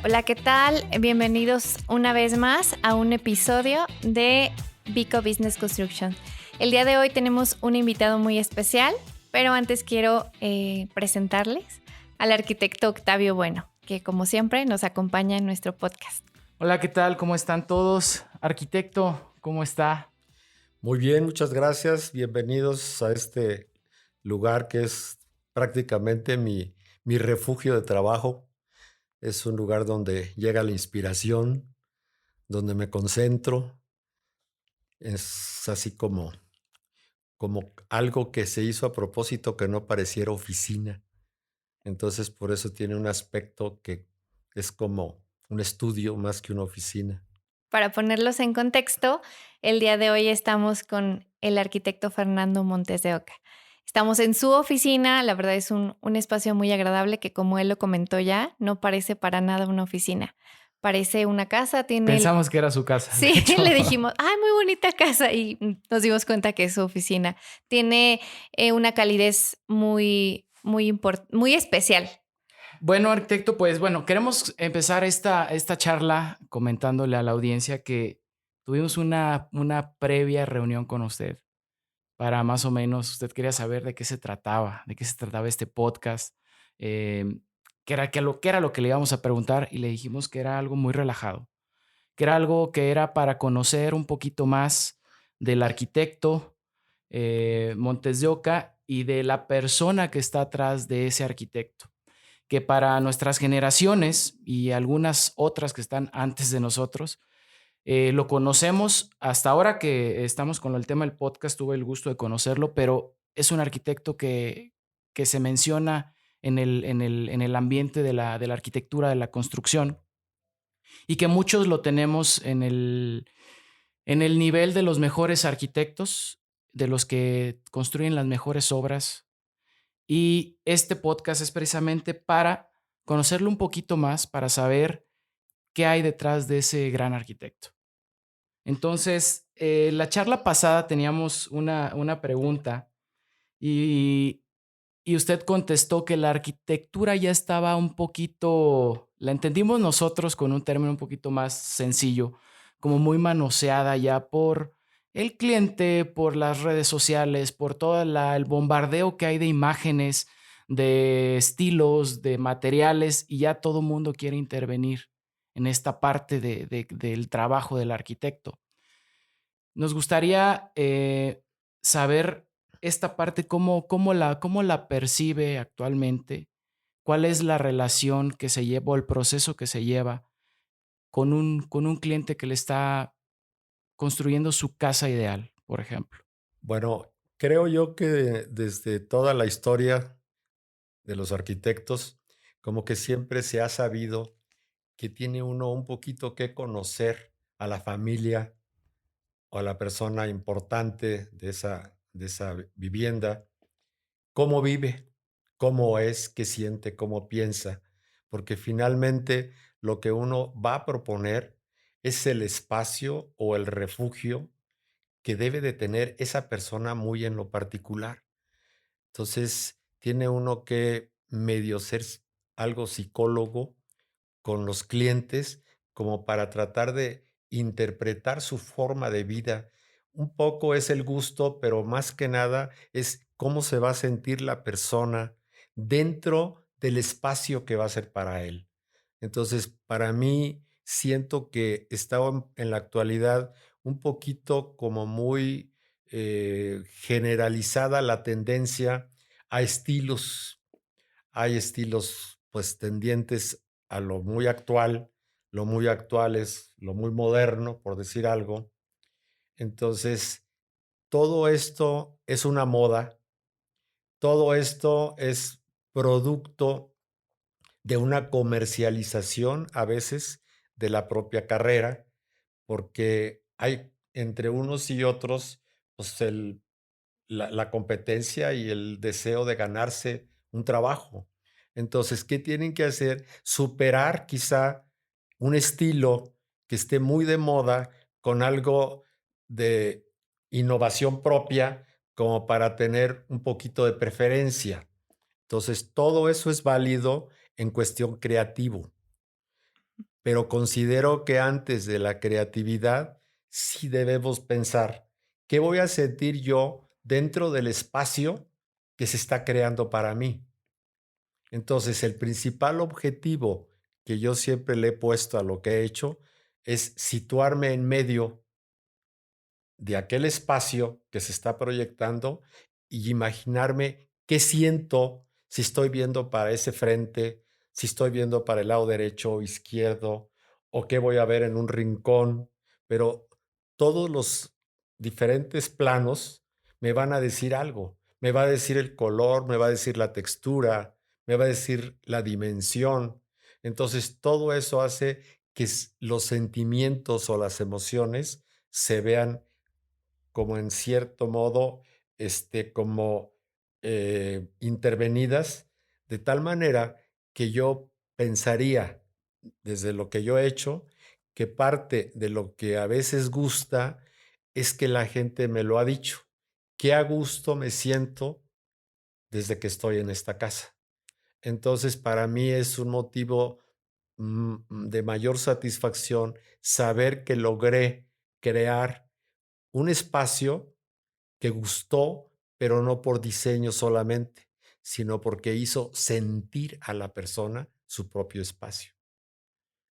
Hola, ¿qué tal? Bienvenidos una vez más a un episodio de Vico Business Construction. El día de hoy tenemos un invitado muy especial, pero antes quiero presentarles al arquitecto Octavio Bueno, que como siempre nos acompaña en nuestro podcast. Hola, ¿qué tal? ¿Cómo están todos? Arquitecto, ¿cómo está? Muy bien, muchas gracias. Bienvenidos a este lugar que es prácticamente mi refugio de trabajo. Es un lugar donde llega la inspiración, donde me concentro. Es así como algo que se hizo a propósito que no pareciera oficina. Entonces, por eso tiene un aspecto que es como un estudio más que una oficina. Para ponerlos en contexto, el día de hoy estamos con el arquitecto Fernando Montes de Oca. Estamos en su oficina, la verdad es un espacio muy agradable que, como él lo comentó ya, no parece para nada una oficina. Parece una casa, tiene Pensamos que era su casa, de Sí, hecho. le dijimos, ay, muy bonita casa, y nos dimos cuenta que es su oficina. Tiene una calidez muy especial. Bueno, arquitecto, pues bueno, queremos empezar esta charla comentándole a la audiencia que tuvimos una previa reunión con usted para más o menos, usted quería saber de qué se trataba este podcast, qué era lo que le íbamos a preguntar y le dijimos que era algo muy relajado, que era algo que era para conocer un poquito más del arquitecto Montes de Oca y de la persona que está atrás de ese arquitecto, que para nuestras generaciones y algunas otras que están antes de nosotros, lo conocemos hasta ahora que estamos con el tema del podcast, tuve el gusto de conocerlo, pero es un arquitecto que se menciona en el ambiente de la arquitectura, de la construcción, y que muchos lo tenemos en el nivel de los mejores arquitectos, de los que construyen las mejores obras. Y este podcast es precisamente para conocerlo un poquito más, para saber qué hay detrás de ese gran arquitecto. Entonces, la charla pasada teníamos una pregunta y, y usted contestó que la arquitectura ya estaba un poquito, la entendimos nosotros con un término un poquito más sencillo, como muy manoseada ya por el cliente, por las redes sociales, por todo el bombardeo que hay de imágenes, de estilos, de materiales, y ya todo mundo quiere intervenir en esta parte del trabajo del arquitecto. Nos gustaría saber esta parte, cómo la percibe actualmente, cuál es la relación que se lleva o el proceso que se lleva con un cliente que le está construyendo su casa ideal, por ejemplo. Bueno, creo yo que desde toda la historia de los arquitectos, como que siempre se ha sabido que tiene uno un poquito que conocer a la familia o a la persona importante de esa vivienda, cómo vive, cómo es, qué siente, cómo piensa, porque finalmente lo que uno va a proponer es el espacio o el refugio que debe de tener esa persona muy en lo particular. Entonces, tiene uno que medio ser algo psicólogo con los clientes, como para tratar de interpretar su forma de vida. Un poco es el gusto, pero más que nada es cómo se va a sentir la persona dentro del espacio que va a ser para él. Entonces, para mí, siento que está en la actualidad un poquito como muy generalizada la tendencia a estilos. Hay estilos pues tendientes a lo muy actual es lo muy moderno, por decir algo. Entonces, todo esto es una moda, todo esto es producto de una comercialización a veces de la propia carrera, porque hay entre unos y otros pues la competencia y el deseo de ganarse un trabajo. Entonces, ¿qué tienen que hacer? Superar quizá un estilo que esté muy de moda con algo de innovación propia como para tener un poquito de preferencia. Entonces, todo eso es válido en cuestión creativo. pero considero que antes de la creatividad sí debemos pensar qué voy a sentir yo dentro del espacio que se está creando para mí. Entonces, el principal objetivo que yo siempre le he puesto a lo que he hecho es situarme en medio de aquel espacio que se está proyectando y imaginarme qué siento si estoy viendo para ese frente, si estoy viendo para el lado derecho o izquierdo, o qué voy a ver en un rincón. Pero todos los diferentes planos me van a decir algo. Me va a decir el color, me va a decir la textura, me va a decir la dimensión. Entonces, todo eso hace que los sentimientos o las emociones se vean como en cierto modo, como intervenidas, de tal manera que yo pensaría, desde lo que yo he hecho, que parte de lo que a veces gusta es que la gente me lo ha dicho, qué a gusto me siento desde que estoy en esta casa. Entonces, para mí es un motivo de mayor satisfacción saber que logré crear un espacio que gustó, pero no por diseño solamente, sino porque hizo sentir a la persona su propio espacio.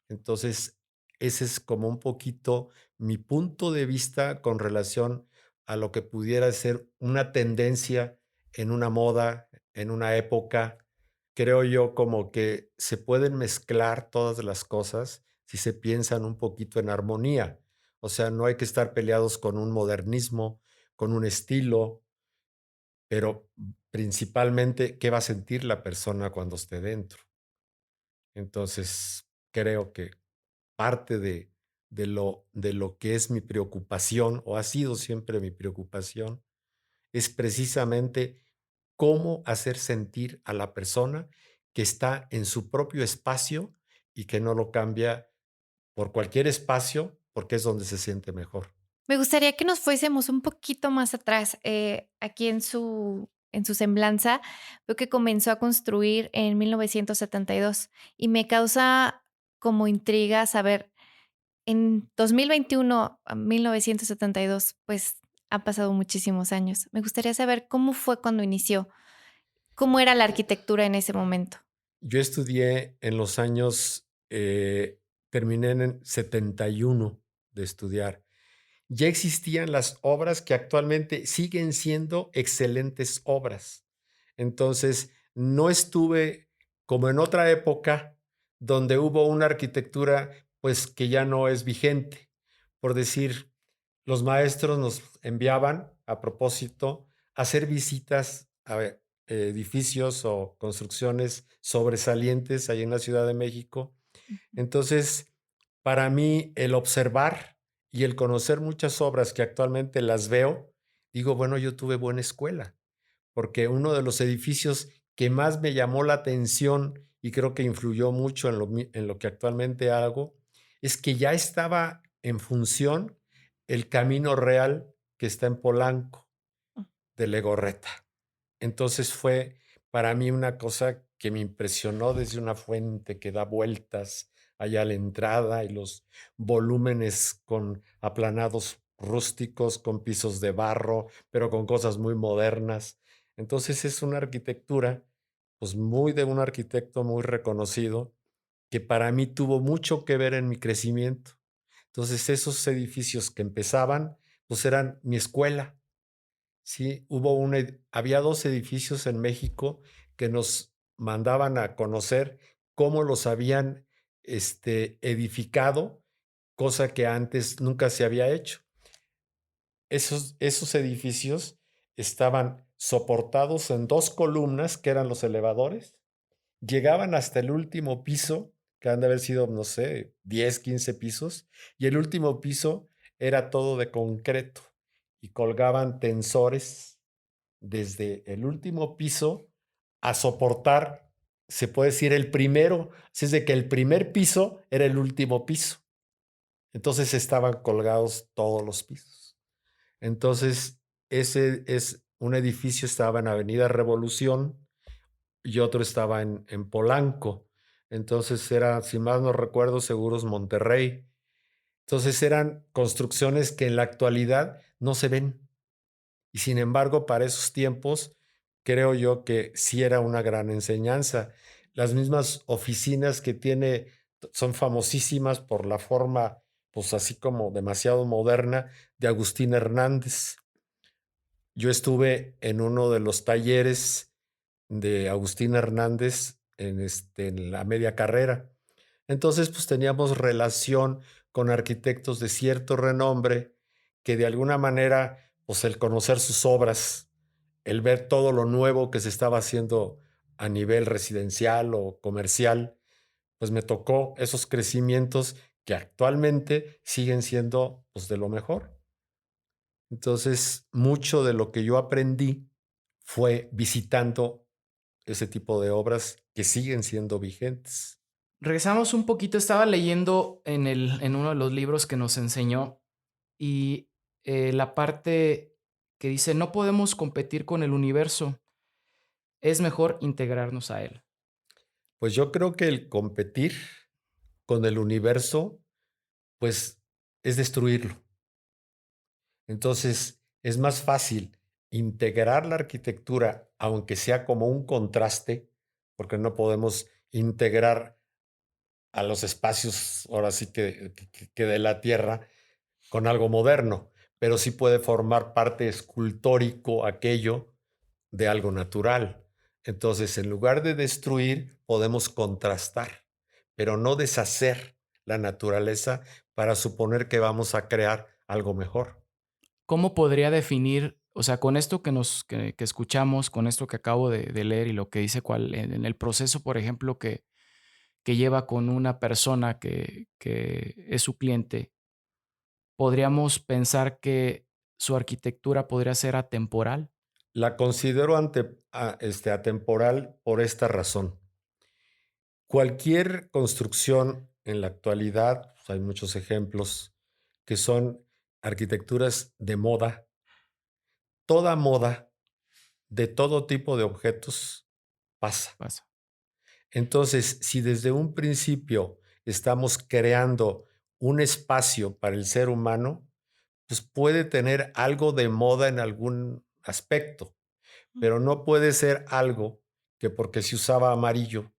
Entonces, ese es como un poquito mi punto de vista con relación a lo que pudiera ser una tendencia en una moda, en una época. Creo yo como que se pueden mezclar todas las cosas si se piensan un poquito en armonía. O sea, no hay que estar peleados con un modernismo, con un estilo, pero principalmente, ¿qué va a sentir la persona cuando esté dentro? Entonces, creo que parte de lo que es mi preocupación, o ha sido siempre mi preocupación, es precisamente cómo hacer sentir a la persona que está en su propio espacio y que no lo cambia por cualquier espacio, porque es donde se siente mejor. Me gustaría que nos fuésemos un poquito más atrás. Aquí en su semblanza, veo que comenzó a construir en 1972 y me causa como intriga saber, en 2021 a 1972, pues ha pasado muchísimos años. Me gustaría saber cómo fue cuando inició, cómo era la arquitectura en ese momento. Yo estudié en los años, terminé en el 71 de estudiar. Ya existían las obras que actualmente siguen siendo excelentes obras. Entonces, no estuve como en otra época donde hubo una arquitectura, pues, que ya no es vigente. Por decir, los maestros nos enviaban, a propósito, a hacer visitas a edificios o construcciones sobresalientes ahí en la Ciudad de México. Entonces, para mí, el observar y el conocer muchas obras que actualmente las veo, digo, bueno, yo tuve buena escuela, porque uno de los edificios que más me llamó la atención y creo que influyó mucho en lo que actualmente hago, es que ya estaba en función el Camino Real que está en Polanco, de Legorreta. Entonces fue para mí una cosa que me impresionó desde una fuente que da vueltas allá a la entrada y los volúmenes con aplanados rústicos, con pisos de barro, pero con cosas muy modernas. Entonces es una arquitectura, pues muy de un arquitecto muy reconocido, que para mí tuvo mucho que ver en mi crecimiento. Entonces esos edificios que empezaban, pues eran mi escuela. Sí, había 2 edificios en México que nos mandaban a conocer cómo los habían, edificado, cosa que antes nunca se había hecho. Esos edificios estaban soportados en 2 columnas, que eran los elevadores, llegaban hasta el último piso, que han de haber sido, no sé, 10, 15 pisos, y el último piso era todo de concreto, y colgaban tensores desde el último piso a soportar, se puede decir, el primero. Así es de que el primer piso era el último piso. Entonces estaban colgados todos los pisos. Entonces, ese es un edificio, estaba en Avenida Revolución y otro estaba en Polanco. Entonces era, si más no recuerdo, Seguros Monterrey. Entonces eran construcciones que en la actualidad no se ven. Y sin embargo, para esos tiempos, creo yo que sí era una gran enseñanza. Las mismas oficinas que tiene son famosísimas por la forma, pues así como demasiado moderna, de Agustín Hernández. Yo estuve en uno de los talleres de Agustín Hernández en la media carrera. Entonces, pues teníamos relación con arquitectos de cierto renombre que de alguna manera, pues el conocer sus obras, el ver todo lo nuevo que se estaba haciendo a nivel residencial o comercial, pues me tocó esos crecimientos que actualmente siguen siendo pues de lo mejor. Entonces, mucho de lo que yo aprendí fue visitando ese tipo de obras que siguen siendo vigentes. Regresamos un poquito, estaba leyendo en uno de los libros que nos enseñó y la parte que dice, no podemos competir con el universo, es mejor integrarnos a él. Pues yo creo que el competir con el universo, pues es destruirlo. Entonces, es más fácil integrar la arquitectura, aunque sea como un contraste, porque no podemos integrar a los espacios, ahora sí que de la Tierra, con algo moderno, pero sí puede formar parte escultórico aquello de algo natural. Entonces, en lugar de destruir, podemos contrastar, pero no deshacer la naturaleza para suponer que vamos a crear algo mejor. ¿Cómo podría definir, o sea, con esto que escuchamos, con esto que acabo de leer y lo que dice cuál, en el proceso, por ejemplo, que lleva con una persona que es su cliente, podríamos pensar que su arquitectura podría ser atemporal? La considero atemporal por esta razón. Cualquier construcción en la actualidad, pues, hay muchos ejemplos que son arquitecturas de moda. Toda moda de todo tipo de objetos pasa. Pasa. Entonces, si desde un principio estamos creando un espacio para el ser humano, pues puede tener algo de moda en algún aspecto, pero no puede ser algo que porque se usaba amarillo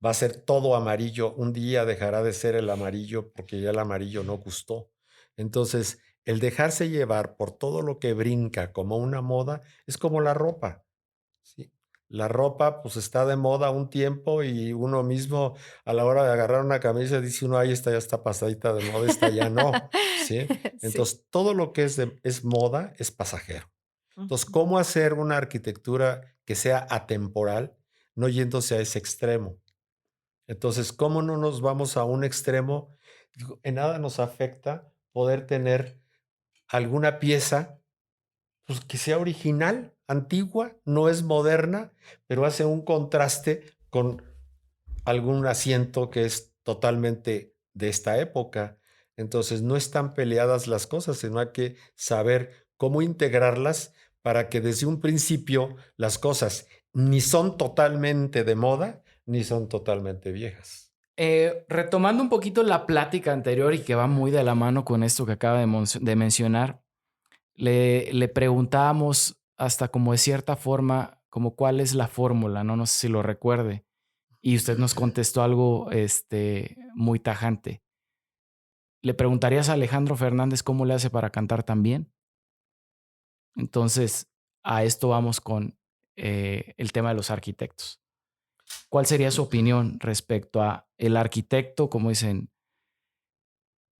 va a ser todo amarillo. Un día dejará de ser el amarillo porque ya el amarillo no gustó. Entonces, el dejarse llevar por todo lo que brinca como una moda es como la ropa. ¿Sí? La ropa pues está de moda un tiempo y uno mismo a la hora de agarrar una camisa dice uno, ahí esta ya está pasadita de moda, esta ya no. ¿Sí? Sí. Entonces, todo lo que es moda es pasajero. Entonces, Ujú. ¿cómo hacer una arquitectura que sea atemporal, no yéndose a ese extremo? Entonces, ¿cómo no nos vamos a un extremo? Digo, en nada nos afecta poder tener alguna pieza pues, que sea original, antigua, no es moderna, pero hace un contraste con algún asiento que es totalmente de esta época. Entonces, no están peleadas las cosas, sino hay que saber cómo integrarlas para que desde un principio las cosas ni son totalmente de moda, ni son totalmente viejas. Retomando un poquito la plática anterior y que va muy de la mano con esto que acaba de mencionar, le preguntábamos hasta como de cierta forma, como cuál es la fórmula, ¿no? No sé si lo recuerde. Y usted nos contestó algo muy tajante. ¿Le preguntarías a Alejandro Fernández cómo le hace para cantar tan bien? Entonces, a esto vamos con el tema de los arquitectos. ¿Cuál sería su opinión respecto a el arquitecto, como dicen,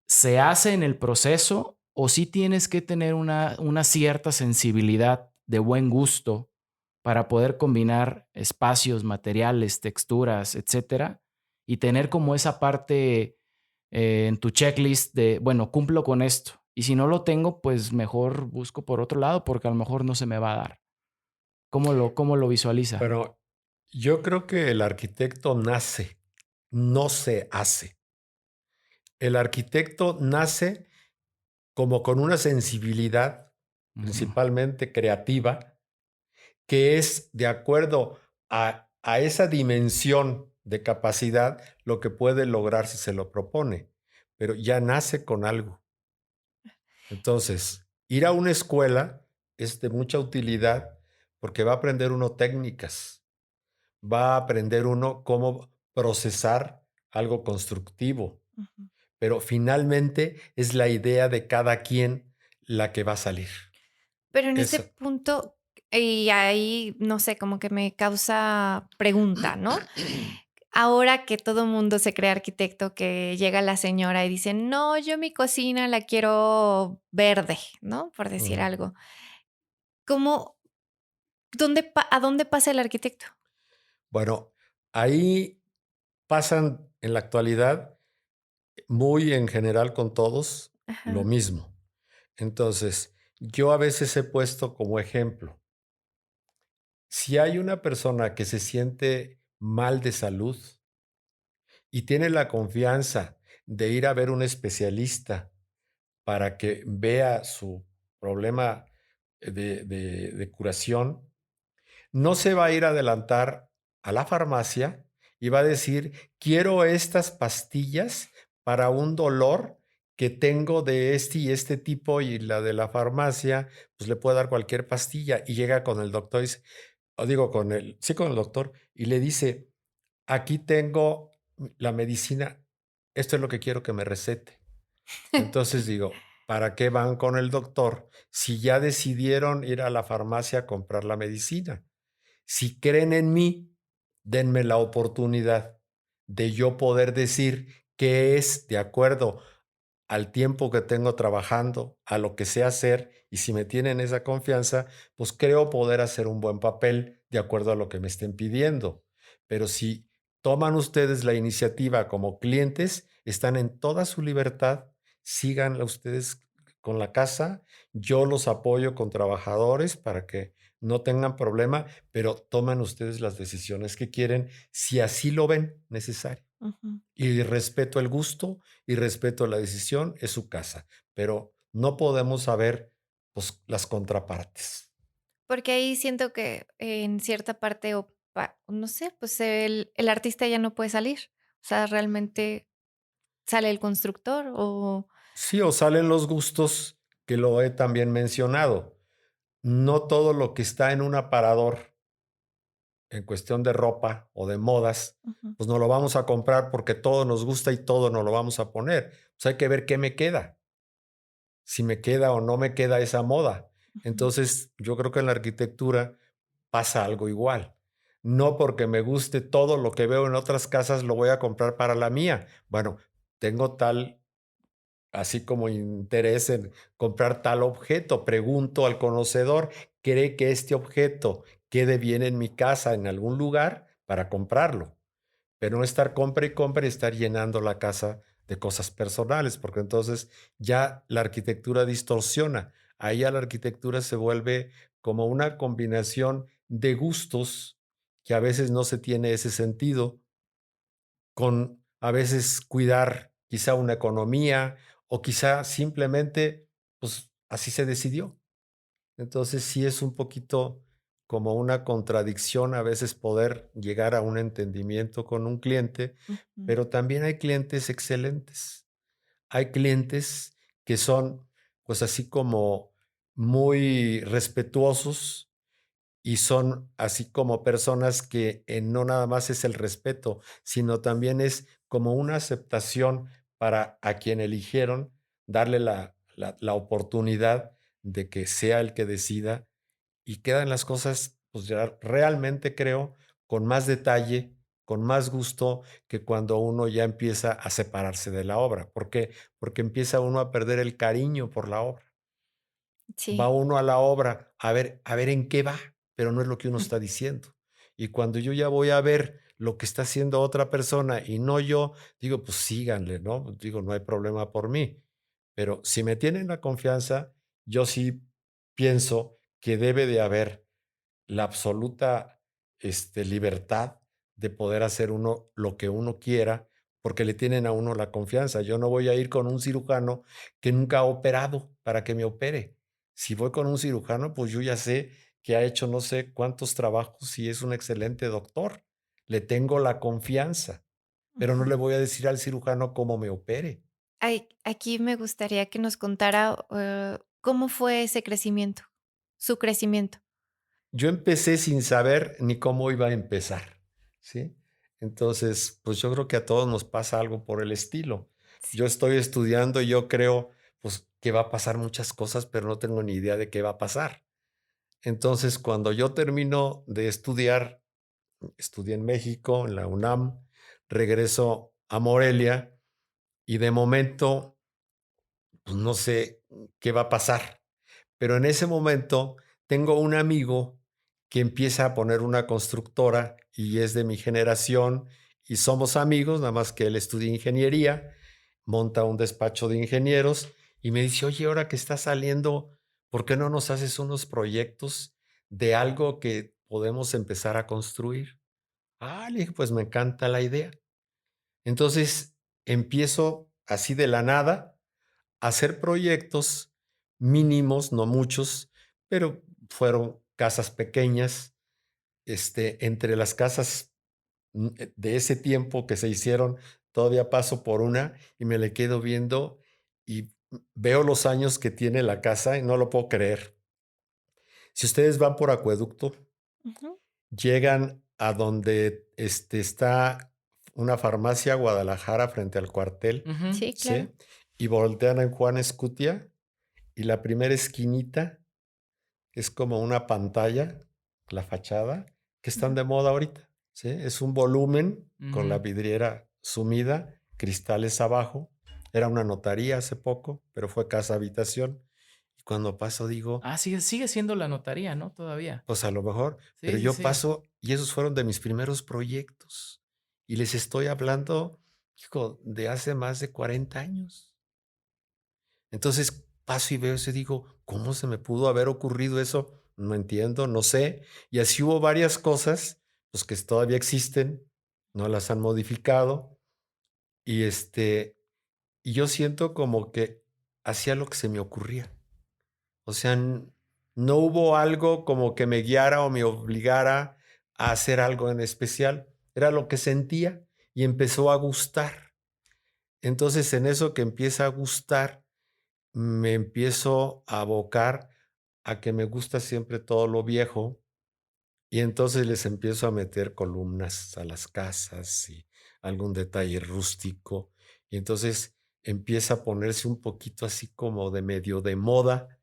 se hace en el proceso o sí tienes que tener una cierta sensibilidad de buen gusto para poder combinar espacios, materiales, texturas, etcétera, y tener como esa parte en tu checklist de, bueno, cumplo con esto. Y si no lo tengo, pues mejor busco por otro lado porque a lo mejor no se me va a dar. Cómo lo visualiza? Pero yo creo que el arquitecto nace, no se hace. El arquitecto nace como con una sensibilidad, Ujú. principalmente creativa, que es de acuerdo a esa dimensión de capacidad lo que puede lograr si se lo propone, pero ya nace con algo. Entonces, ir a una escuela es de mucha utilidad porque va a aprender uno técnicas, va a aprender uno cómo procesar algo constructivo, Ujú. pero finalmente es la idea de cada quien la que va a salir. Pero en ese Eso. punto, y ahí, no sé, como que me causa pregunta, ¿no? Ahora que todo mundo se cree arquitecto, que llega la señora y dice: "No, yo mi cocina la quiero verde", ¿no? Por decir Ujú. algo. ¿Cómo a dónde pasa el arquitecto? Bueno, ahí pasan en la actualidad, muy en general con todos, lo Ajá, mismo. Entonces, yo a veces he puesto como ejemplo, si hay una persona que se siente mal de salud y tiene la confianza de ir a ver un especialista para que vea su problema de curación, no se va a ir a adelantar a la farmacia y va a decir, quiero estas pastillas para un dolor que tengo de este y este tipo y la de la farmacia, pues le puede dar cualquier pastilla y llega con el doctor y dice, o digo sí, con el doctor y le dice, aquí tengo la medicina, esto es lo que quiero que me recete. Entonces digo, ¿para qué van con el doctor si ya decidieron ir a la farmacia a comprar la medicina? Si creen en mí, denme la oportunidad de yo poder decir qué es de acuerdo al tiempo que tengo trabajando, a lo que sé hacer, y si me tienen esa confianza, pues creo poder hacer un buen papel de acuerdo a lo que me estén pidiendo. Pero si toman ustedes la iniciativa como clientes, están en toda su libertad, síganla ustedes con la casa, yo los apoyo con trabajadores para que no tengan problema, pero toman ustedes las decisiones que quieren si así lo ven necesario. ujú. Y respeto el gusto y respeto la decisión, es su casa, pero no podemos saber, pues, las contrapartes. Porque ahí siento que en cierta parte, no sé, pues el artista ya no puede salir. O sea, realmente sale el constructor o Sí, o salen los gustos, que lo he también mencionado. No todo lo que está en un aparador, en cuestión de ropa o de modas, ujú, pues no lo vamos a comprar porque todo nos gusta y todo nos lo vamos a poner. Pues hay que ver qué me queda. Si me queda o no me queda esa moda. ujú. Entonces, yo creo que en la arquitectura pasa algo igual. No porque me guste todo lo que veo en otras casas, lo voy a comprar para la mía. Bueno, tengo tal, así como interés en comprar tal objeto, pregunto al conocedor, ¿cree que este objeto quede bien en mi casa en algún lugar para comprarlo? Pero no estar compre y compre y estar llenando la casa de cosas personales, porque entonces ya la arquitectura distorsiona. Ahí ya la arquitectura se vuelve como una combinación de gustos que a veces no se tiene ese sentido, con a veces cuidar quizá una economía o quizá simplemente, pues así se decidió. Entonces, sí es un poquito como una contradicción a veces poder llegar a un entendimiento con un cliente, Ujú. pero también hay clientes excelentes. Hay clientes que son, pues, así como muy respetuosos y son así como personas que, no nada más es el respeto, sino también es como una aceptación para a quien eligieron, darle la oportunidad de que sea el que decida y quedan las cosas, pues, ya realmente creo, con más detalle, con más gusto que cuando uno ya empieza a separarse de la obra. ¿Por qué? Porque empieza uno a perder el cariño por la obra. Va Sí. uno a la obra a ver en qué va, pero no es lo que uno está diciendo. Y cuando yo ya voy a ver lo que está haciendo otra persona y no yo, digo, pues síganle, ¿no? Digo, no hay problema por mí. Pero si me tienen la confianza, yo sí pienso que debe de haber la absoluta, libertad de poder hacer uno lo que uno quiera, porque le tienen a uno la confianza. Yo no voy a ir con un cirujano que nunca ha operado para que me opere. Si voy con un cirujano, pues yo ya sé que ha hecho no sé cuántos trabajos y es un excelente doctor. le tengo la confianza, pero no Ujú. le voy a decir al cirujano cómo me opere. Aquí me gustaría que nos contara, ¿cómo fue ese crecimiento? Su crecimiento. Yo empecé sin saber ni cómo iba a empezar, ¿sí? Entonces, pues yo creo que a todos nos pasa algo por el estilo. Sí. Yo estoy estudiando y yo creo, pues, que va a pasar muchas cosas, pero no tengo ni idea de qué va a pasar. Entonces, cuando yo termino de estudiar, estudié en México, en la UNAM, regreso a Morelia y de momento, pues no sé qué va a pasar. Pero en ese momento tengo un amigo que empieza a poner una constructora y es de mi generación y somos amigos, nada más que él estudia ingeniería, monta un despacho de ingenieros y me dice, oye, ahora que está saliendo, ¿por qué no nos haces unos proyectos de algo que podemos empezar a construir? Ah, le dije, pues me encanta la idea. Entonces empiezo así de la nada hacer proyectos mínimos, no muchos, pero fueron casas pequeñas. Entre las casas de ese tiempo que se hicieron, todavía paso por una y me le quedo viendo y veo los años que tiene la casa y no lo puedo creer. Si ustedes van por Acueducto, Ujú. llegan a donde está una farmacia Guadalajara frente al cuartel, Ujú. Sí, claro. ¿sí? Y voltean en Juan Escutia y la primera esquinita es como una pantalla, la fachada, que están Ujú. de moda ahorita, ¿sí? Es un volumen con la Ujú. vidriera sumida, cristales abajo. Era una notaría hace poco, pero fue casa habitación. Y cuando paso digo, Ah, sigue siendo la notaría, ¿no? Todavía. pues a lo mejor, pero Sí, sí, yo sí. paso y esos fueron de mis primeros proyectos. Y les estoy hablando, hijo, de hace más de 40 años. Entonces, paso y veo eso y digo, ¿cómo se me pudo haber ocurrido eso? No entiendo, no sé. Y así hubo varias cosas, pues, que todavía existen, no las han modificado. Y, y yo siento como que hacía lo que se me ocurría. O sea, no hubo algo como que me guiara o me obligara a hacer algo en especial. Era lo que sentía y empezó a gustar. Entonces, en eso que empieza a gustar, me empiezo a abocar a que me gusta siempre todo lo viejo y entonces les empiezo a meter columnas a las casas y algún detalle rústico y entonces empieza a ponerse un poquito así como de medio de moda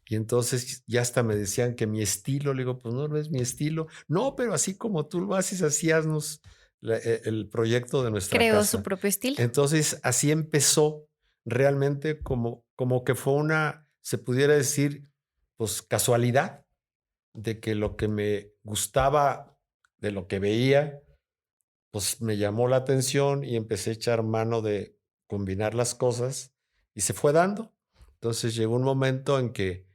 y entonces ya hasta me decían que mi estilo, le digo, pues no, no es mi estilo, no, pero así como tú lo haces, así haznos el proyecto de nuestra Creó su casa. propio estilo. Entonces, así empezó realmente como que fue una, se pudiera decir, pues casualidad de que lo que me gustaba de lo que veía, pues me llamó la atención y empecé a echar mano de combinar las cosas y se fue dando. Entonces llegó un momento en que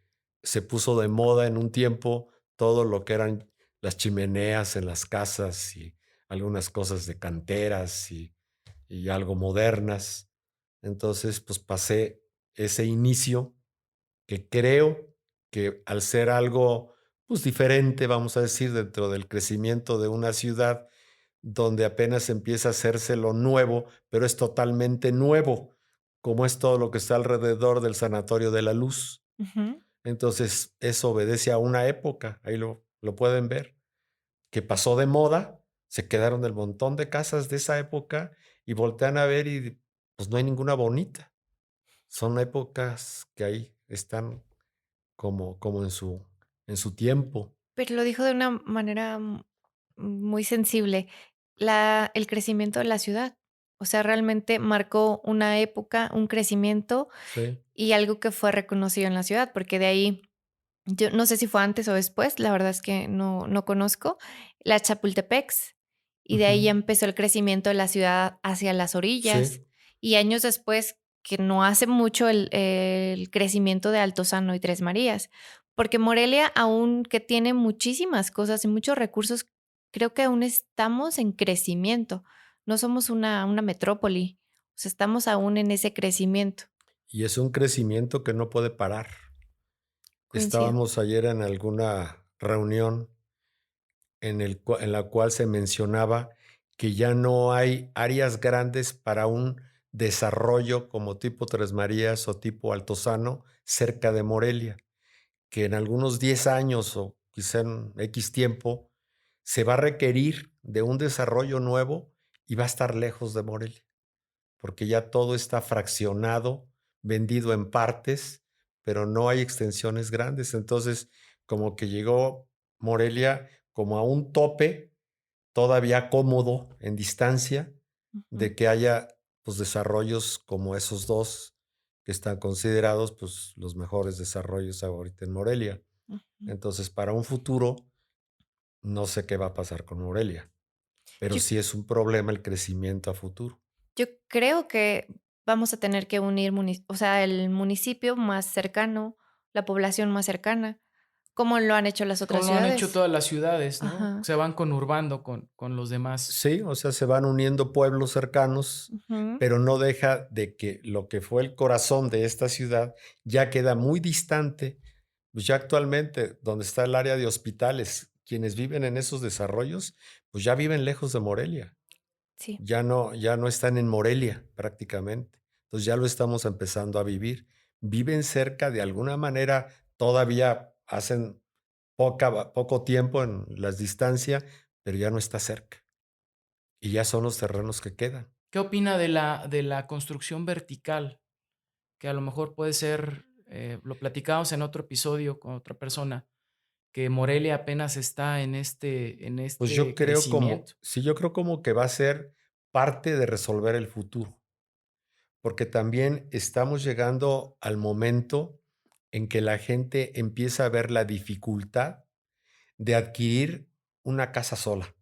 se puso de moda en un tiempo todo lo que eran las chimeneas en las casas y algunas cosas de canteras y algo modernas. Entonces, pues pasé ese inicio que creo que al ser algo, pues diferente, vamos a decir, dentro del crecimiento de una ciudad donde apenas empieza a hacerse lo nuevo, pero es totalmente nuevo, como es todo lo que está alrededor del Sanatorio de la Luz. Ujú. Entonces, eso obedece a una época, ahí lo pueden ver, que pasó de moda, se quedaron el montón de casas de esa época y voltean a ver y pues no hay ninguna bonita. Son épocas que ahí están como en su tiempo. Pero lo dijo de una manera muy sensible, el crecimiento de la ciudad. O sea, realmente marcó una época, un crecimiento Sí, y algo que fue reconocido en la ciudad, porque de ahí, yo no sé si fue antes o después, la verdad es que no conozco, las Chapultepecs, y de ahí ya ujú, empezó el crecimiento de la ciudad hacia las orillas, sí, y años después, que no hace mucho el crecimiento de Altozano y Tres Marías, porque Morelia, aún que tiene muchísimas cosas y muchos recursos, creo que aún estamos en crecimiento, no somos una metrópoli, o sea, estamos aún en ese crecimiento, y es un crecimiento que no puede parar. coincido. Estábamos ayer en alguna reunión en la cual se mencionaba que ya no hay áreas grandes para un desarrollo como tipo Tres Marías o tipo Altozano cerca de Morelia, que en algunos 10 años o quizá en X tiempo se va a requerir de un desarrollo nuevo y va a estar lejos de Morelia, porque ya todo está fraccionado, vendido en partes, pero no hay extensiones grandes. Entonces, como que llegó Morelia como a un tope todavía cómodo en distancia Ujú, de que haya, pues, desarrollos como esos 2 que están considerados, pues, los mejores desarrollos ahorita en Morelia. ujú. Entonces, para un futuro, no sé qué va a pasar con Morelia, pero Yo, sí es un problema el crecimiento a futuro. yo creo que vamos a tener que unir, o sea, el municipio más cercano, la población más cercana, como lo han hecho las Como otras lo han hecho ciudades. todas las ciudades, ¿no? Ajá. Se van conurbando con los demás. Sí, o sea, se van uniendo pueblos cercanos, Ujú, pero no deja de que lo que fue el corazón de esta ciudad ya queda muy distante. Pues ya actualmente, donde está el área de hospitales, quienes viven en esos desarrollos, pues ya viven lejos de Morelia. sí. Ya no están en Morelia prácticamente. Entonces ya lo estamos empezando a vivir. Viven cerca de alguna manera, todavía hacen poco tiempo en las distancias, pero ya no está cerca. Y ya son los terrenos que quedan. ¿Qué opina de la construcción vertical? Que a lo mejor puede ser, lo platicamos en otro episodio con otra persona, que Morelia apenas está en Pues yo este creo crecimiento. yo creo como que va a ser parte de resolver el futuro, porque también estamos llegando al momento en que la gente empieza a ver la dificultad de adquirir una casa sola.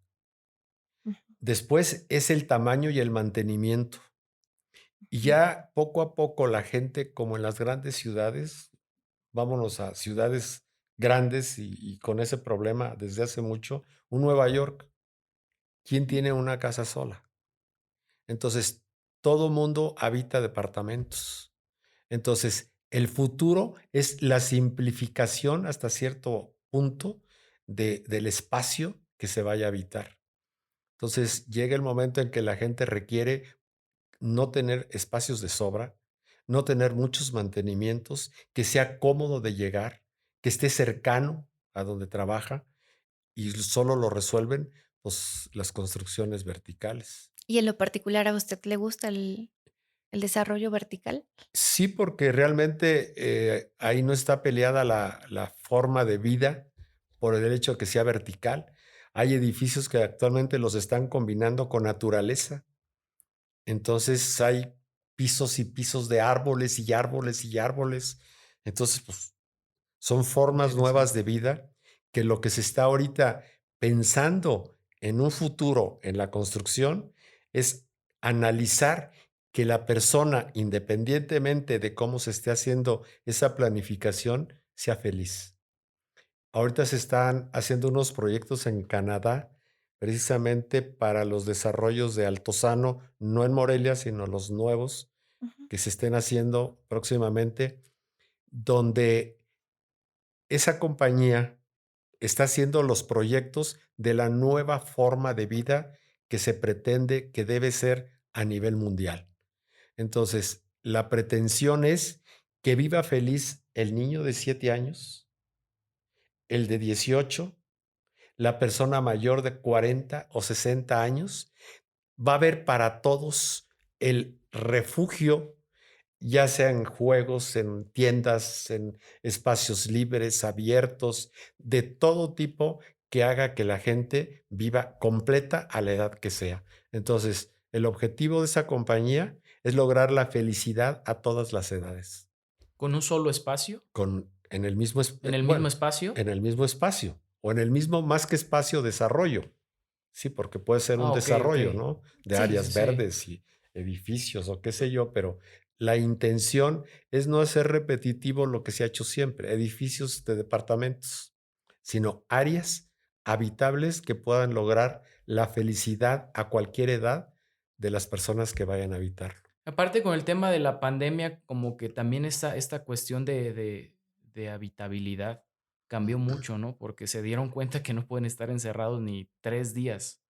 Ujú, Después es el tamaño y el mantenimiento. Y ujú, ya poco a poco la gente, como en las grandes ciudades, vámonos a ciudades grandes y con ese problema desde hace mucho, un Nueva York, ¿quién tiene una casa sola? Entonces, todo mundo habita departamentos. Entonces, el futuro es la simplificación hasta cierto punto del espacio que se vaya a habitar. Entonces, llega el momento en que la gente requiere no tener espacios de sobra, no tener muchos mantenimientos, que sea cómodo de llegar, que esté cercano a donde trabaja y solo lo resuelven, pues, las construcciones verticales. ¿y en lo particular a usted le gusta el desarrollo vertical? Sí, porque realmente, ahí no está peleada la forma de vida por el hecho de que sea vertical. Hay edificios que actualmente los están combinando con naturaleza. Entonces, hay pisos y pisos de árboles, y árboles, y árboles. Entonces, pues, son formas nuevas de Interesante. vida que lo que se está ahorita pensando en un futuro en la construcción es analizar que la persona, independientemente de cómo se esté haciendo esa planificación, sea feliz. Ahorita se están haciendo unos proyectos en Canadá precisamente para los desarrollos de Altozano, no en Morelia, sino los nuevos Ujú, que se estén haciendo próximamente, donde esa compañía está haciendo los proyectos de la nueva forma de vida que se pretende que debe ser a nivel mundial. Entonces, la pretensión es que viva feliz el niño de 7 años, el de 18, la persona mayor de 40 o 60 años. Va a haber para todos el refugio, ya sea en juegos, en tiendas, en espacios libres, abiertos, de todo tipo que haga que la gente viva completa a la edad que sea. Entonces, el objetivo de esa compañía es lograr la felicidad a todas las edades, ¿Con un solo espacio? en el mismo, ¿En el mismo bueno, espacio? en el mismo espacio o en el mismo más que espacio desarrollo. Sí, porque puede ser un Ah, ok, ok. desarrollo, ¿no? De sí. Sí, sí, áreas sí. verdes y edificios o qué sé yo, pero la intención es no hacer repetitivo lo que se ha hecho siempre, edificios de departamentos, sino áreas habitables que puedan lograr la felicidad a cualquier edad de las personas que vayan a habitar. Aparte con el tema de la pandemia, como que también esta cuestión de habitabilidad cambió mucho, ¿no? Porque se dieron cuenta que no pueden estar encerrados ni 3 días.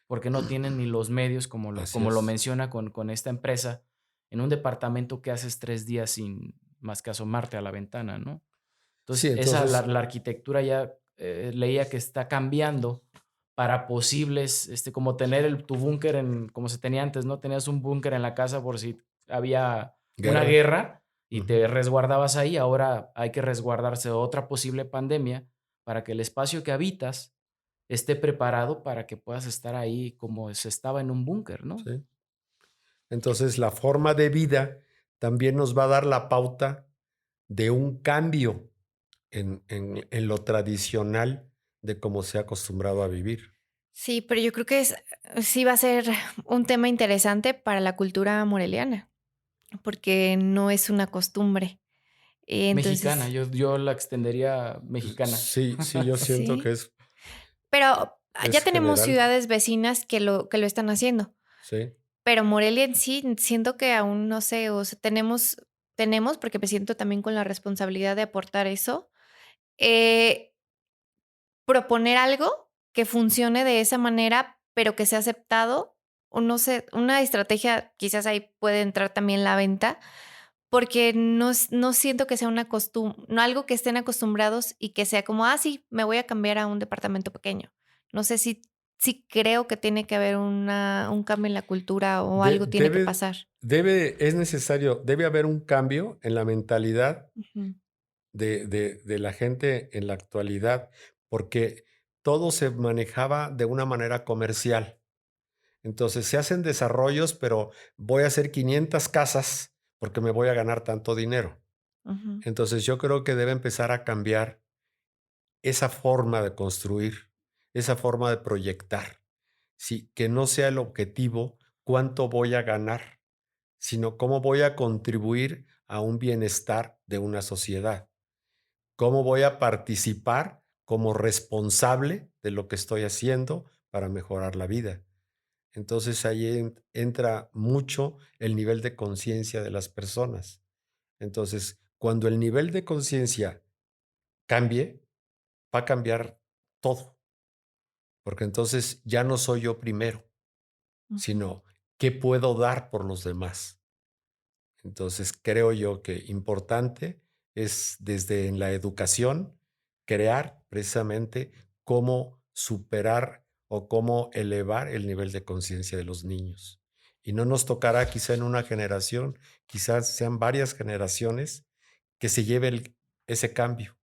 porque no tienen ni los medios, Así como lo es. menciona con esta empresa, en un departamento que haces 3 días sin más que asomarte a la ventana, ¿no? Sí, Entonces, entonces, la arquitectura ya leía que está cambiando para posibles, como tener tu búnker como se tenía antes, ¿no? Tenías un búnker en la casa por si había una guerra. guerra y Ujú. te resguardabas ahí. Ahora hay que resguardarse de otra posible pandemia para que el espacio que habitas esté preparado para que puedas estar ahí como se estaba en un búnker, ¿no? Sí. Entonces, la forma de vida también nos va a dar la pauta de un cambio en lo tradicional de cómo se ha acostumbrado a vivir. Sí, pero yo creo que sí va a ser un tema interesante para la cultura moreliana, porque no es una costumbre. Mexicana, Entonces, yo la extendería mexicana. Sí, sí, yo siento que sí, pero ya es tenemos general. ciudades vecinas que lo están haciendo, Sí, pero Morelia en sí, siento que aún no sé, o sea, tenemos, porque me siento también con la responsabilidad de aportar eso, eh, proponer algo que funcione de esa manera, pero que sea aceptado, o no sé, una estrategia, quizás ahí puede entrar también la venta, porque no siento que sea una no algo que estén acostumbrados y que sea como, sí, me voy a cambiar a un departamento pequeño. No sé si creo que tiene que haber un cambio en la cultura o de- algo tiene que debe, pasar. es necesario, debe haber un cambio en la mentalidad Ujú, de la gente en la actualidad, porque todo se manejaba de una manera comercial. Entonces se hacen desarrollos, pero voy a hacer 500 casas porque me voy a ganar tanto dinero. ujú, Entonces yo creo que debe empezar a cambiar esa forma de construir, esa forma de proyectar. Sí, que no sea el objetivo cuánto voy a ganar, sino cómo voy a contribuir a un bienestar de una sociedad. ¿Cómo voy a participar como responsable de lo que estoy haciendo para mejorar la vida? Entonces ahí entra mucho el nivel de conciencia de las personas. Entonces, cuando el nivel de conciencia cambie, va a cambiar todo, porque entonces ya no soy yo primero, ujú. sino qué puedo dar por los demás. Entonces, creo yo que importante es desde en la educación crear precisamente cómo superar o cómo elevar el nivel de conciencia de los niños. Y no nos tocará quizá en una generación, quizás sean varias generaciones que se lleve ese cambio,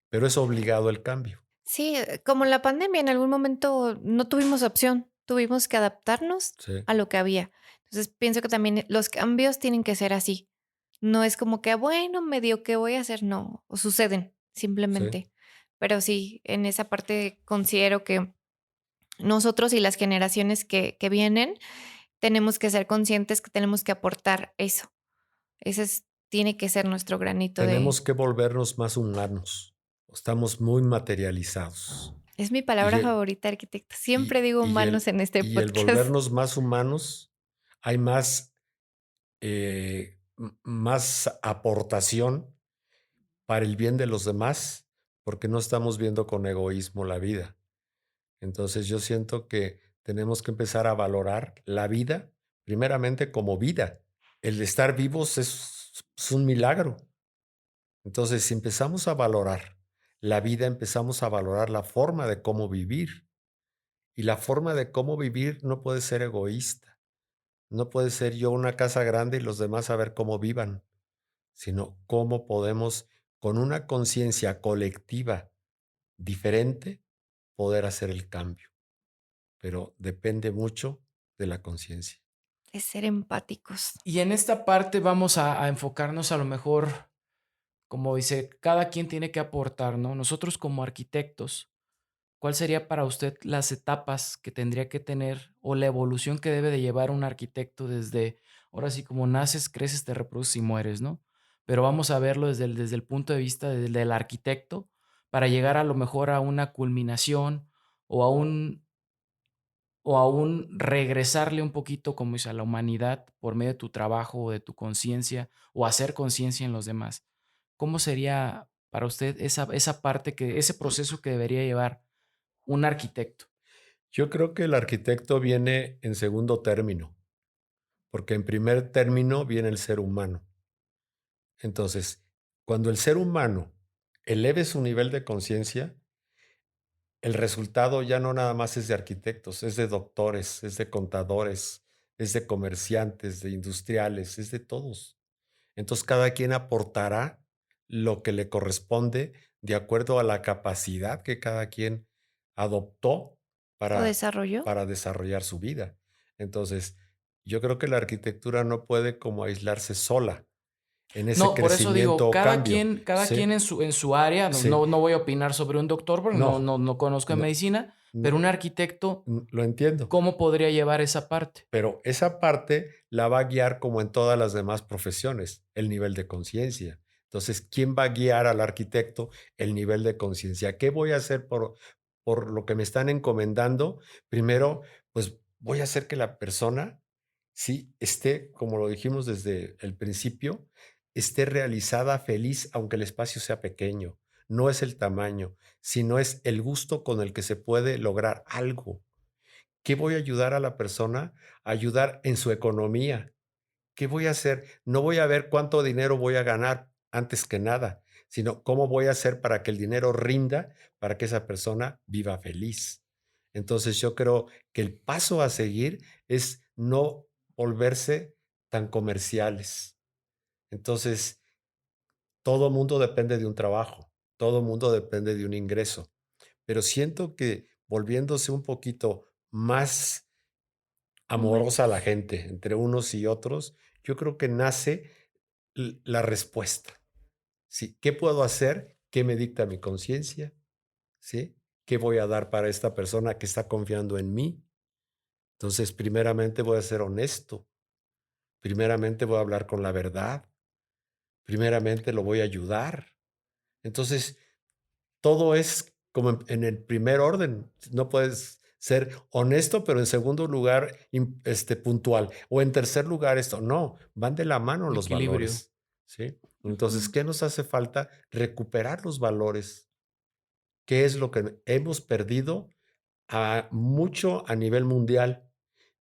pero es obligado el cambio. Sí, como la pandemia, en algún momento no tuvimos opción, tuvimos que adaptarnos Sí, a lo que había. Entonces, pienso que también los cambios tienen que ser así. No es como que, bueno, medio que voy a hacer, no, o suceden sí. simplemente. Pero sí, en esa parte considero que nosotros y las generaciones que vienen tenemos que ser conscientes que tenemos que aportar eso. Tiene que ser nuestro granito de... Tenemos que volvernos más humanos. Estamos muy materializados. Es mi Y palabra el, favorita, arquitecto. y, Siempre digo y humanos el, en este y el podcast. volvernos más humanos, hay más, más aportación para el bien de los demás, porque no estamos viendo con egoísmo la vida. Entonces yo siento que tenemos que empezar a valorar la vida, primeramente como vida. El de estar vivos es un milagro. Entonces, si empezamos a valorar la vida, empezamos a valorar la forma de cómo vivir. Y la forma de cómo vivir no puede ser egoísta. No puede ser yo una casa grande y los demás a ver cómo vivan, sino cómo podemos, con una conciencia colectiva diferente, poder hacer el cambio. Pero depende mucho de la conciencia. De ser empáticos. Y en esta parte vamos a enfocarnos a lo mejor, como dice, cada quien tiene que aportar, ¿no? Nosotros como arquitectos, ¿cuál sería para usted las etapas que tendría que tener o la evolución que debe de llevar un arquitecto desde, ahora sí, como naces, creces, te reproduces y mueres, ¿no? Pero vamos a verlo desde el punto de vista del arquitecto para llegar a lo mejor a una culminación o a aún regresarle un poquito, como dice, a la humanidad por medio de tu trabajo o de tu conciencia o hacer conciencia en los demás. ¿Cómo sería para usted esa parte ese proceso que debería llevar un arquitecto? Yo creo que el arquitecto viene en segundo término, porque en primer término viene el ser humano. Entonces, cuando el ser humano eleve su nivel de conciencia, el resultado ya no nada más es de arquitectos, es de doctores, es de contadores, es de comerciantes, de industriales, es de todos. Entonces, cada quien aportará lo que le corresponde de acuerdo a la capacidad que cada quien adoptó ¿O para, desarrolló? para desarrollar su vida. Entonces, yo creo que la arquitectura no puede como aislarse sola en ese No, por eso crecimiento digo, o cambio. cada Sí, quien en su área, sí. no voy a opinar sobre un doctor porque No, no conozco de no, medicina, pero no, un arquitecto, lo entiendo. ¿cómo podría llevar esa parte? Pero esa parte la va a guiar como en todas las demás profesiones, el nivel de conciencia. Entonces, ¿quién va a guiar al arquitecto? El nivel de conciencia. ¿Qué voy a hacer por lo que me están encomendando? Primero, pues voy a hacer que la persona, sí, esté, como lo dijimos desde el principio, esté realizada, feliz, aunque el espacio sea pequeño. No es el tamaño, sino es el gusto con el que se puede lograr algo. ¿Qué voy a ayudar a la persona? A ayudar en su economía. ¿Qué voy a hacer? No voy a ver cuánto dinero voy a ganar antes que nada, sino cómo voy a hacer para que el dinero rinda, para que esa persona viva feliz. Entonces yo creo que el paso a seguir es no volverse tan comerciales. Entonces, todo mundo depende de un trabajo, todo mundo depende de un ingreso, pero siento que volviéndose un poquito más amorosa a la Humanos. gente, entre unos y otros, yo creo que nace la respuesta. ¿Sí? ¿Qué puedo hacer? ¿Qué me dicta mi conciencia? ¿Sí? ¿Qué voy a dar para esta persona que está confiando en mí? Entonces, primeramente voy a ser honesto, primeramente voy a hablar con la verdad, primeramente lo voy a ayudar. Entonces, todo es como en el primer orden. No puedes ser honesto, pero en segundo lugar, puntual. O en tercer lugar, esto. No, van de la mano los Equilibrio. valores. ¿Sí? Entonces, Ujú. ¿qué nos hace falta? Recuperar los valores. ¿Qué es lo que hemos perdido mucho a nivel mundial?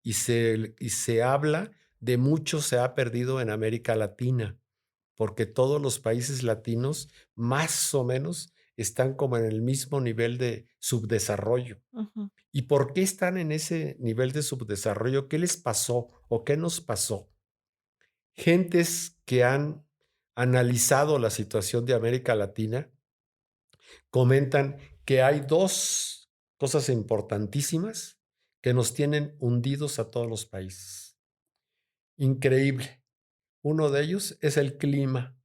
Y se habla de mucho se ha perdido en América Latina porque todos los países latinos más o menos están como en el mismo nivel de subdesarrollo. Ujú. ¿Y por qué están en ese nivel de subdesarrollo? ¿Qué les pasó o qué nos pasó? Gentes que han analizado la situación de América Latina comentan que hay dos cosas importantísimas que nos tienen hundidos a todos los países. Increíble. Uno de ellos es el clima.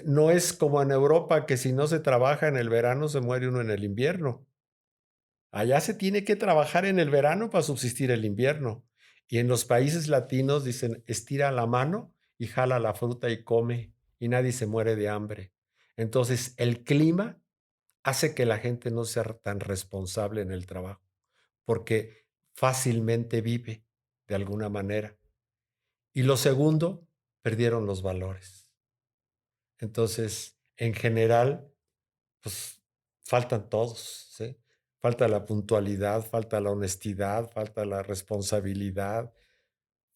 No es como en Europa que si no se trabaja en el verano se muere uno en el invierno. Allá se tiene que trabajar en el verano para subsistir el invierno. Y en los países latinos dicen, estira la mano y jala la fruta y come y nadie se muere de hambre. Entonces, el clima hace que la gente no sea tan responsable en el trabajo, porque fácilmente vive de alguna manera. Y lo segundo, perdieron los valores. Entonces, en general, pues faltan todos, ¿sí? Falta la puntualidad, falta la honestidad, falta la responsabilidad,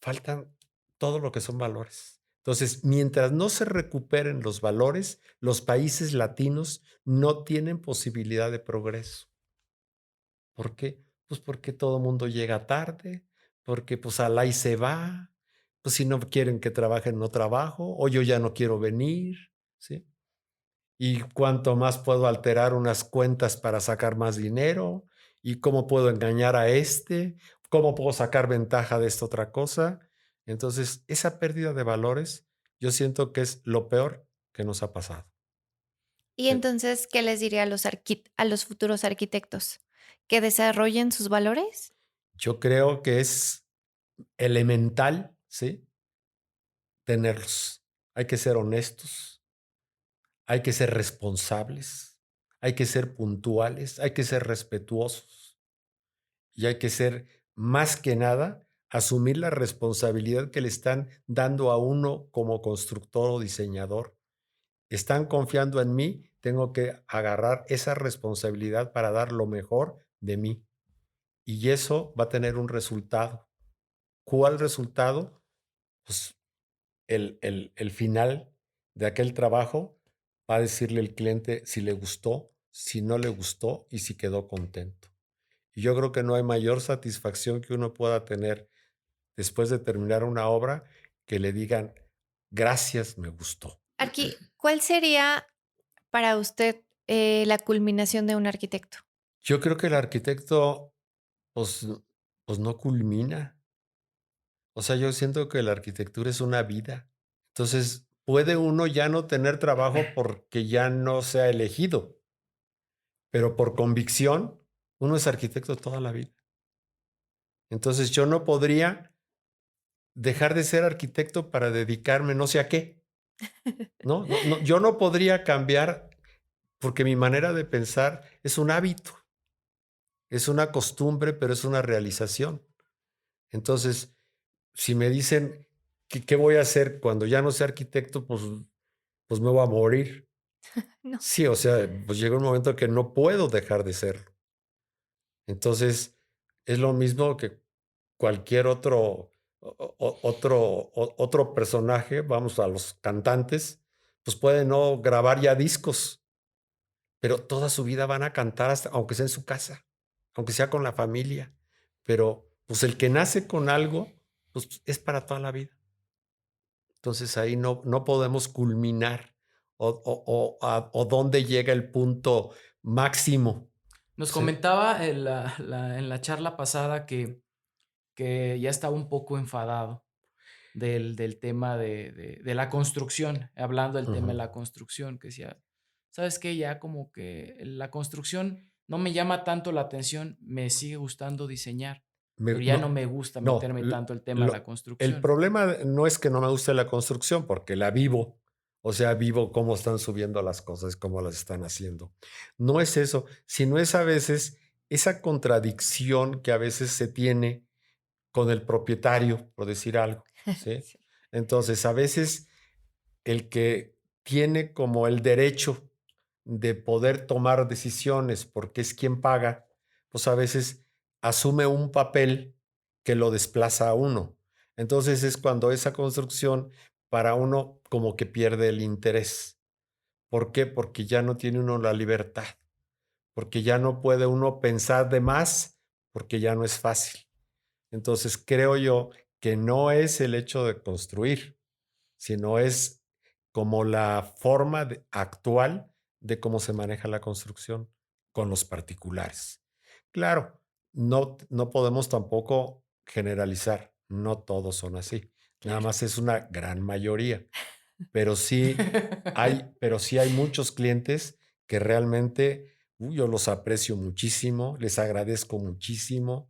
faltan todo lo que son valores. Entonces, mientras no se recuperen los valores, los países latinos no tienen posibilidad de progreso. ¿Por qué? Pues porque todo el mundo llega tarde, porque pues al y se va, pues si no quieren que trabajen, no trabajo, o yo ya no quiero venir, ¿sí? Y cuánto más puedo alterar unas cuentas para sacar más dinero, y cómo puedo engañar a cómo puedo sacar ventaja de esta otra cosa. Entonces, esa pérdida de valores, yo siento que es lo peor que nos ha pasado. Y Eh, entonces, ¿qué les diría a a los futuros arquitectos? ¿Que desarrollen sus valores? Yo creo que es elemental, ¿sí? Tenerlos. Hay que ser honestos, hay que ser responsables, hay que ser puntuales, hay que ser respetuosos. Y hay que ser, más que nada, asumir la responsabilidad que le están dando a uno como constructor o diseñador. Están confiando en mí, tengo que agarrar esa responsabilidad para dar lo mejor de mí. Y eso va a tener un resultado. ¿Cuál resultado? Pues el final de aquel trabajo va a decirle el cliente si le gustó, si no le gustó y si quedó contento. Y yo creo que no hay mayor satisfacción que uno pueda tener después de terminar una obra que le digan, gracias, me gustó. Aquí, ¿cuál sería para usted la culminación de un arquitecto? Yo creo que el arquitecto, pues, pues no culmina. O sea, yo siento que la arquitectura es una vida. Entonces, puede uno ya no tener trabajo porque ya no se ha elegido, pero por convicción, uno es arquitecto toda la vida. Entonces, yo no podría dejar de ser arquitecto para dedicarme no sé a qué. No, yo no podría cambiar porque mi manera de pensar es un hábito, es una costumbre, pero es una realización. Entonces, si me dicen que qué voy a hacer cuando ya no sea arquitecto, pues me voy a morir. No. Sí, o sea, pues llega un momento que no puedo dejar de serlo. Entonces, es lo mismo que cualquier otro personaje, vamos a los cantantes, pues puede no grabar ya discos, pero toda su vida van a cantar hasta, aunque sea en su casa, aunque sea con la familia. Pero pues el que nace con algo, pues es para toda la vida. Entonces ahí no podemos culminar o dónde llega el punto máximo. Nos Sí. comentaba en la charla pasada que ya estaba un poco enfadado del tema de la construcción, hablando del tema de Ujú. la construcción, que decía, ¿sabes qué? Ya como que la construcción no me llama tanto la atención, me sigue gustando diseñar, pero ya no No, me gusta no. meterme tanto el tema de la El construcción. problema no es que no me guste la construcción, porque la vivo. O sea, vivo cómo están subiendo las cosas, cómo las están haciendo. No es eso, sino es a veces esa contradicción que a veces se tiene con el propietario, por decir algo, ¿sí? Sí, Entonces, a veces el que tiene como el derecho de poder tomar decisiones porque es quien paga, pues a veces asume un papel que lo desplaza a uno. Entonces es cuando esa construcción para uno como que pierde el interés. ¿Por qué? Porque ya no tiene uno la libertad, porque ya no puede uno pensar de más, porque ya no es fácil. Entonces creo yo que no es el hecho de construir, sino es como la forma actual de cómo se maneja la construcción con los particulares. Claro, no podemos tampoco generalizar, no todos son así, nada Claro. más es una gran mayoría, pero sí hay muchos clientes que realmente yo los aprecio muchísimo, les agradezco muchísimo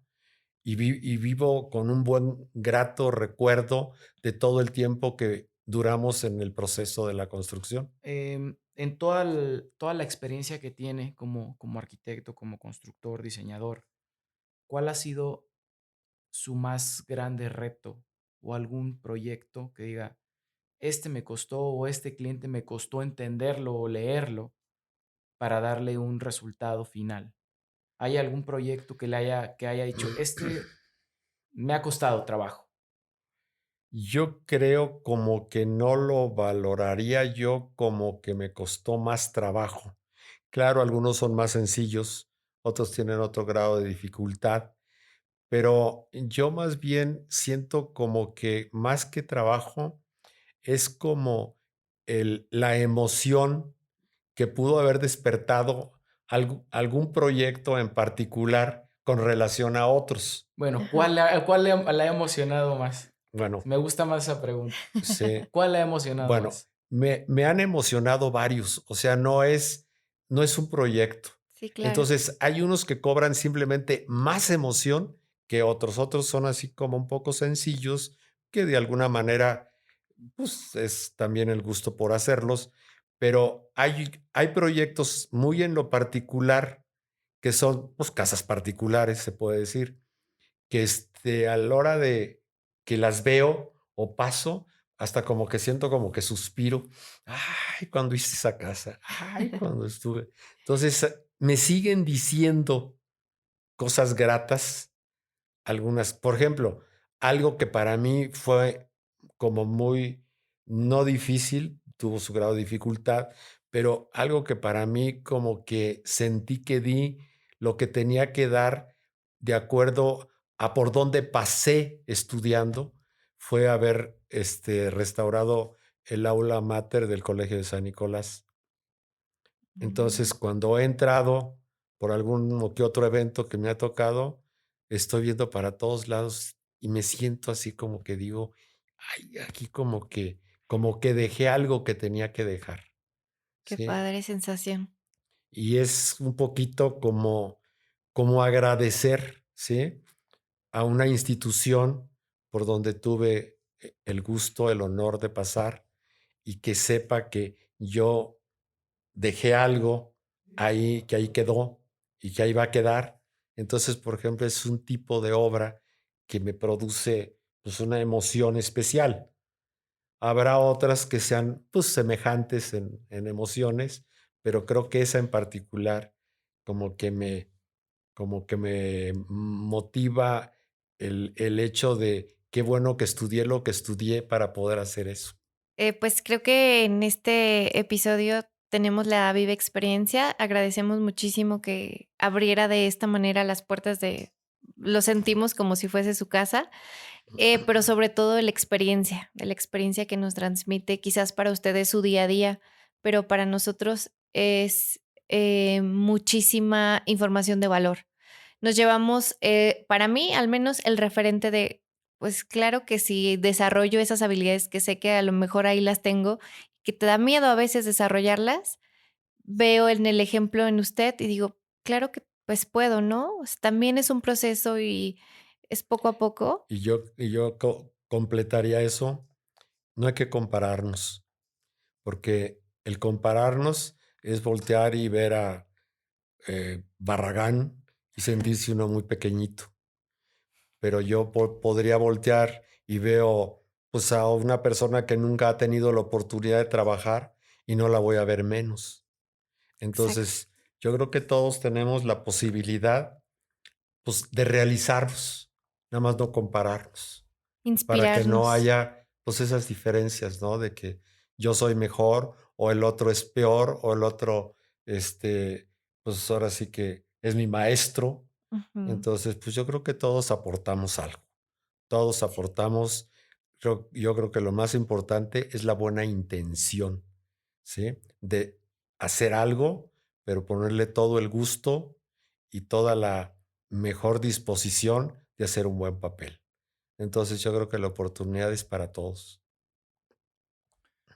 y vivo con un buen, grato recuerdo de todo el tiempo que duramos en el proceso de la construcción. En toda la experiencia que tiene como arquitecto, como constructor, diseñador, ¿cuál ha sido su más grande reto o algún proyecto que diga, este me costó o este cliente me costó entenderlo o leerlo para darle un resultado final? ¿Hay algún proyecto que haya dicho, este me ha costado trabajo? Yo creo como que no lo valoraría yo como que me costó más trabajo. Claro, algunos son más sencillos, otros tienen otro grado de dificultad, pero yo más bien siento como que más que trabajo es como la emoción que pudo haber despertado algún proyecto en particular con relación a otros. Bueno, ajá. ¿cuál la ha emocionado más? Bueno, Me gusta más esa pregunta. sí, ¿Cuál la ha emocionado bueno, más? me han emocionado varios, o sea, no es un proyecto. Sí, claro. Entonces, hay unos que cobran simplemente más emoción que otros. Otros son así como un poco sencillos, que de alguna manera, pues, es también el gusto por hacerlos, pero hay proyectos muy en lo particular que son, pues, casas particulares, se puede decir, que, a la hora de que las veo o paso, hasta como que siento como que suspiro. Ay, cuando hice esa casa. Ay, cuando estuve. Entonces, me siguen diciendo cosas gratas, algunas, por ejemplo, algo que para mí fue como muy no difícil, tuvo su grado de dificultad, pero algo que para mí como que sentí que di lo que tenía que dar de acuerdo a por dónde pasé estudiando, fue haber, restaurado el aula mater del Colegio de San Nicolás. Entonces, Mm. cuando he entrado por algún o que otro evento que me ha tocado, estoy viendo para todos lados y me siento así como que digo: "Ay, aquí como que dejé algo que tenía que dejar", Qué ¿sí? padre sensación. Y es un poquito como agradecer, ¿sí? A una institución por donde tuve el gusto, el honor de pasar y que sepa que yo dejé algo ahí, que ahí quedó y que ahí va a quedar. Entonces, por ejemplo, es un tipo de obra que me produce, pues, una emoción especial. Habrá otras que sean, pues, semejantes en emociones, pero creo que esa en particular como que me motiva el hecho de qué bueno que estudié lo que estudié para poder hacer eso. Pues creo que en este episodio tenemos la viva experiencia. Agradecemos muchísimo que abriera de esta manera las puertas de lo sentimos como si fuese su casa, pero sobre todo de la experiencia que nos transmite, quizás para ustedes su día a día, pero para nosotros es muchísima información de valor. Nos llevamos, para mí al menos, el referente de, pues claro que si desarrollo esas habilidades que sé que a lo mejor ahí las tengo, que te da miedo a veces desarrollarlas, veo en el ejemplo en usted y digo, claro que pues puedo, ¿no? O sea, también es un proceso y es poco a poco. Y yo completaría eso, no hay que compararnos, porque el compararnos es voltear y ver a Barragán y sentirse uno muy pequeñito, pero yo podría voltear y veo pues a una persona que nunca ha tenido la oportunidad de trabajar y no la voy a ver menos. Exacto. Entonces, yo creo que todos tenemos la posibilidad, pues, de realizarnos, nada más no compararnos, para que no Inspirarnos. haya, pues, esas diferencias, ¿no? De que yo soy mejor, o el otro es peor, o el otro, pues, ahora sí que es mi maestro. Ujú. Entonces, pues, yo creo que todos aportamos algo. Todos Sí. aportamos, yo creo que lo más importante es la buena intención, ¿sí? De hacer algo, pero ponerle todo el gusto y toda la mejor disposición de hacer un buen papel. Entonces, yo creo que la oportunidad es para todos.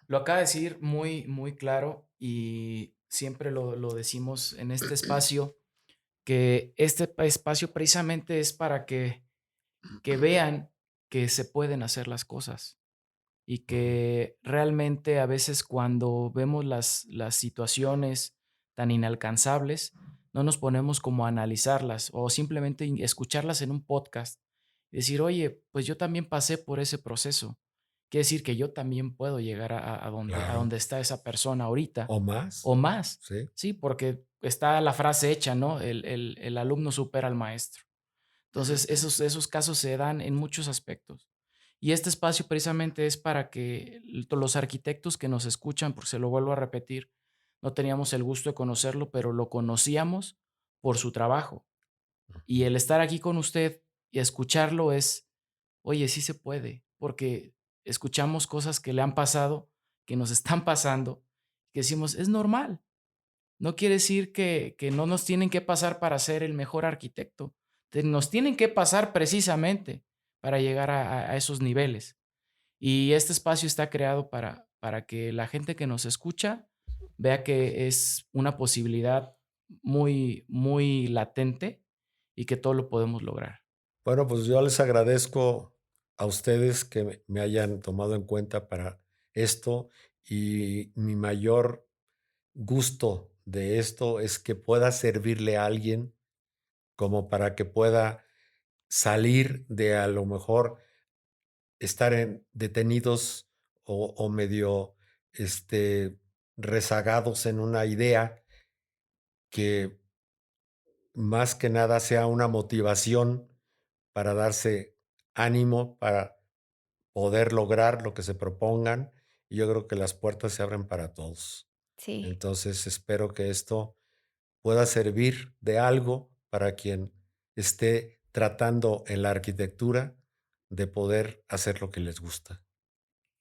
Lo acaba de decir muy, muy claro y siempre lo decimos en este espacio, que este espacio precisamente es para que vean que se pueden hacer las cosas y Ujú. que realmente a veces cuando vemos las situaciones tan inalcanzables, no nos ponemos como a analizarlas o simplemente escucharlas en un podcast y decir, oye, pues yo también pasé por ese proceso. Quiere decir que yo también puedo llegar a Claro. donde está esa persona ahorita O más, o más. sí. Sí, porque está la frase hecha, ¿no? El alumno supera al maestro. Entonces, esos casos se dan en muchos aspectos. Y este espacio precisamente es para que los arquitectos que nos escuchan, porque se lo vuelvo a repetir, no teníamos el gusto de conocerlo, pero lo conocíamos por su trabajo. Y Ujú. el estar aquí con usted y escucharlo es, oye, sí se puede, porque escuchamos cosas que le han pasado, que nos están pasando, que decimos, es normal. No quiere decir que no nos tienen que pasar para ser el mejor arquitecto. Nos tienen que pasar precisamente para llegar a esos niveles. Y este espacio está creado para que la gente que nos escucha vea que es una posibilidad muy, muy latente y que todo lo podemos lograr. Bueno, pues yo les agradezco a ustedes que me hayan tomado en cuenta para esto y mi mayor gusto de esto es que pueda servirle a alguien como para que pueda salir de a lo mejor estar detenidos o medio este, rezagados en una idea que más que nada sea una motivación para darse ánimo, para poder lograr lo que se propongan. Y yo creo que las puertas se abren para todos. Sí. Entonces espero que esto pueda servir de algo para quien esté tratando en la arquitectura de poder hacer lo que les gusta.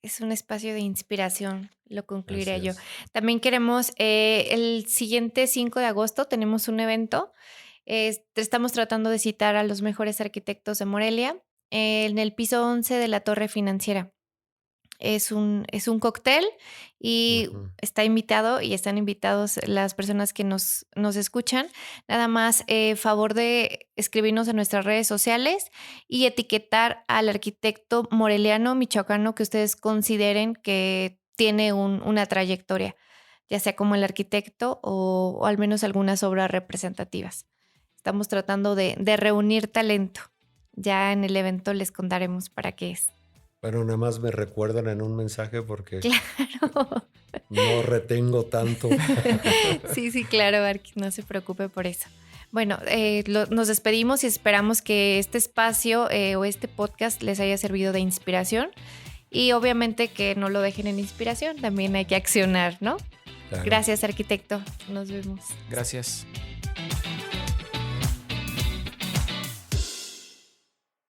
Es un espacio de inspiración, lo Así concluiría yo. es. También queremos, el siguiente 5 de agosto tenemos un evento. Estamos tratando de citar a los mejores arquitectos de Morelia en el piso 11 de la Torre Financiera. Es un cóctel y Ujú. está invitado y están invitados las personas que nos escuchan. Nada más, favor de escribirnos en nuestras redes sociales y etiquetar al arquitecto moreliano, michoacano que ustedes consideren que tiene una trayectoria, ya sea como el arquitecto o al menos algunas obras representativas. Estamos tratando de reunir talento. Ya en el evento les contaremos para qué es. Bueno, nada más me recuerdan en un mensaje porque Claro. no retengo tanto. Sí, sí, claro, Arqui, no se preocupe por eso. Bueno, nos despedimos y esperamos que este espacio o este podcast les haya servido de inspiración y obviamente que no lo dejen en inspiración, también hay que accionar, ¿no? Claro. Gracias, arquitecto. Nos vemos. Gracias.